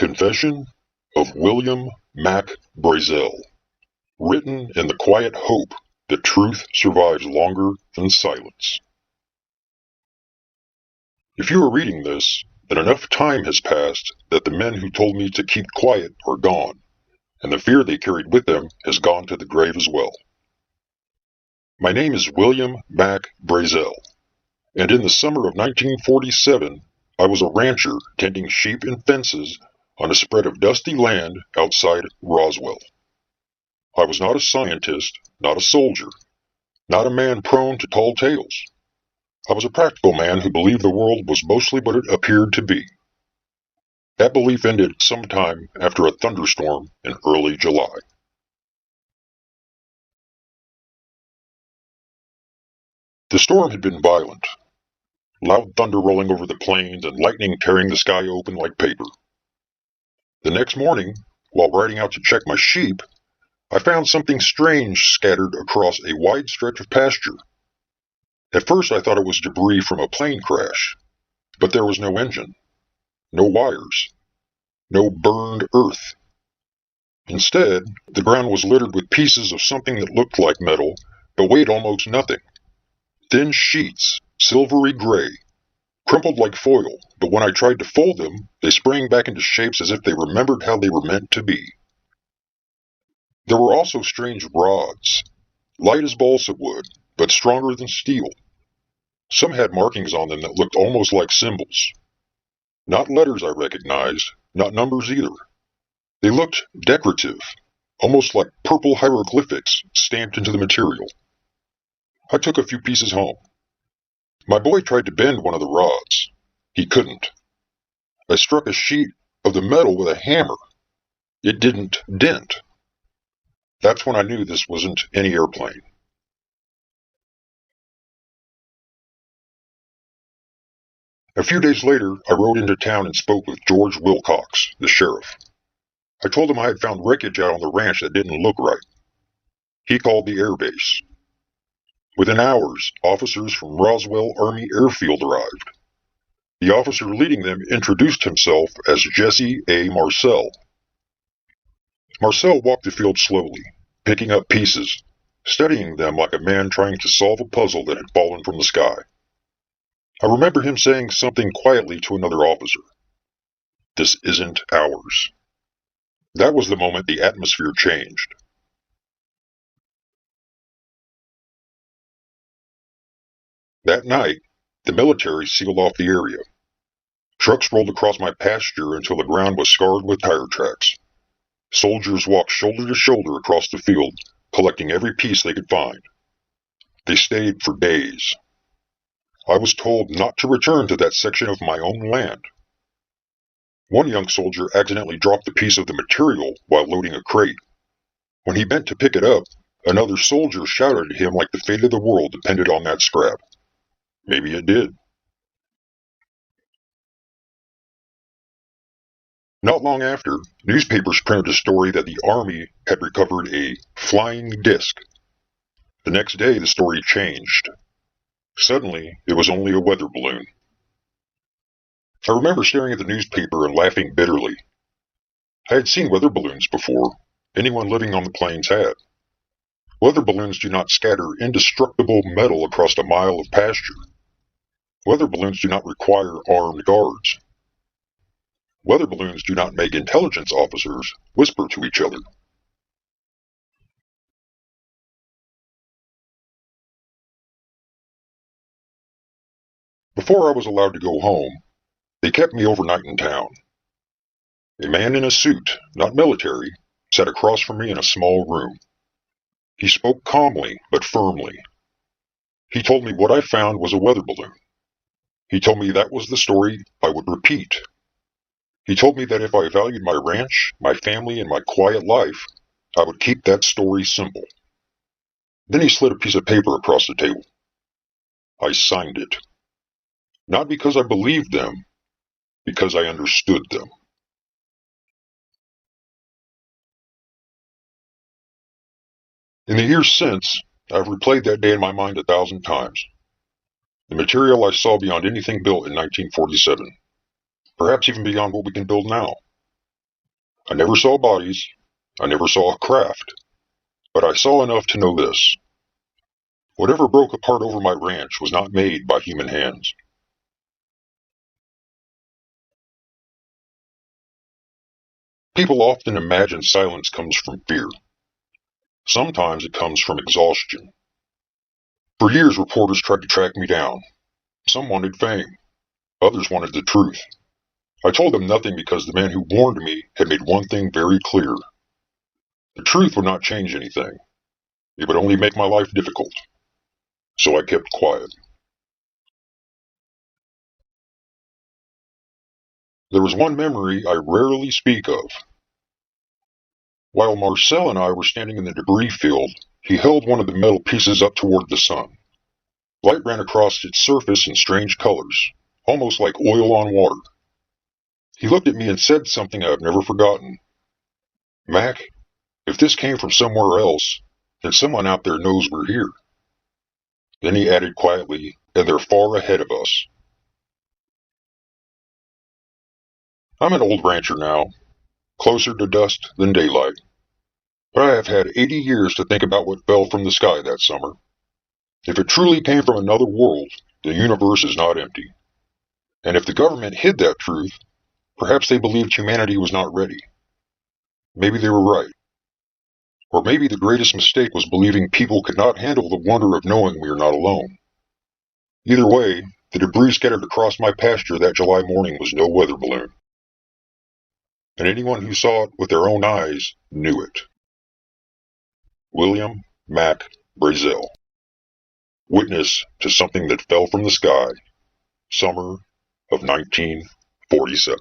Confession of William Mac Brazel, written in the quiet hope that truth survives longer than silence. If you are reading this, then enough time has passed that the men who told me to keep quiet are gone, and the fear they carried with them has gone to the grave as well. My name is William Mac Brazel, and in the summer of 1947, I was a rancher tending sheep and fences on a spread of dusty land outside Roswell. I was not a scientist, not a soldier, not a man prone to tall tales. I was a practical man who believed the world was mostly what it appeared to be. That belief ended sometime after a thunderstorm in early July. The storm had been violent, loud thunder rolling over the plains and lightning tearing the sky open like paper. The next morning, while riding out to check my sheep, I found something strange scattered across a wide stretch of pasture. At first I thought it was debris from a plane crash, but there was no engine, no wires, no burned earth. Instead, the ground was littered with pieces of something that looked like metal, but weighed almost nothing. Thin sheets, silvery gray, crumpled like foil, but when I tried to fold them, they sprang back into shapes as if they remembered how they were meant to be. There were also strange rods, light as balsa wood, but stronger than steel. Some had markings on them that looked almost like symbols. Not letters I recognized, not numbers either. They looked decorative, almost like purple hieroglyphics stamped into the material. I took a few pieces home. My boy tried to bend one of the rods. He couldn't. I struck a sheet of the metal with a hammer. It didn't dent. That's when I knew this wasn't any airplane. A few days later, I rode into town and spoke with George Wilcox, the sheriff. I told him I had found wreckage out on the ranch that didn't look right. He called the air base. Within hours, officers from Roswell Army Airfield arrived. The officer leading them introduced himself as Jesse A. Marcel. Marcel walked the field slowly, picking up pieces, studying them like a man trying to solve a puzzle that had fallen from the sky. I remember him saying something quietly to another officer. "This isn't ours." That was the moment the atmosphere changed. That night, the military sealed off the area. Trucks rolled across my pasture until the ground was scarred with tire tracks. Soldiers walked shoulder to shoulder across the field, collecting every piece they could find. They stayed for days. I was told not to return to that section of my own land. One young soldier accidentally dropped a piece of the material while loading a crate. When he bent to pick it up, another soldier shouted at him like the fate of the world depended on that scrap. Maybe it did. Not long after, newspapers printed a story that the Army had recovered a flying disc. The next day, the story changed. Suddenly, it was only a weather balloon. I remember staring at the newspaper and laughing bitterly. I had seen weather balloons before. Anyone living on the plains had. Weather balloons do not scatter indestructible metal across a mile of pasture. Weather balloons do not require armed guards. Weather balloons do not make intelligence officers whisper to each other. Before I was allowed to go home, they kept me overnight in town. A man in a suit, not military, sat across from me in a small room. He spoke calmly but firmly. He told me what I found was a weather balloon. He told me that was the story I would repeat. He told me that if I valued my ranch, my family, and my quiet life, I would keep that story simple. Then he slid a piece of paper across the table. I signed it. Not because I believed them, because I understood them. In the years since, I've replayed that day in my mind 1,000 times. The material I saw beyond anything built in 1947, perhaps even beyond what we can build now. I never saw bodies, I never saw a craft, but I saw enough to know this. Whatever broke apart over my ranch was not made by human hands. People often imagine silence comes from fear. Sometimes it comes from exhaustion. For years, reporters tried to track me down. Some wanted fame. Others wanted the truth. I told them nothing because the man who warned me had made one thing very clear. The truth would not change anything. It would only make my life difficult. So I kept quiet. There was one memory I rarely speak of. While Marcel and I were standing in the debris field, he held one of the metal pieces up toward the sun. Light ran across its surface in strange colors, almost like oil on water. He looked at me and said something I have never forgotten. "Mac, if this came from somewhere else, then someone out there knows we're here." Then he added quietly, "And they're far ahead of us." I'm an old rancher now, closer to dusk than daylight. But I have had 80 years to think about what fell from the sky that summer. If it truly came from another world, the universe is not empty. And if the government hid that truth, perhaps they believed humanity was not ready. Maybe they were right. Or maybe the greatest mistake was believing people could not handle the wonder of knowing we are not alone. Either way, the debris scattered across my pasture that July morning was no weather balloon. And anyone who saw it with their own eyes knew it. William Mac Brazel. Witness to something that fell from the sky, summer of 1947.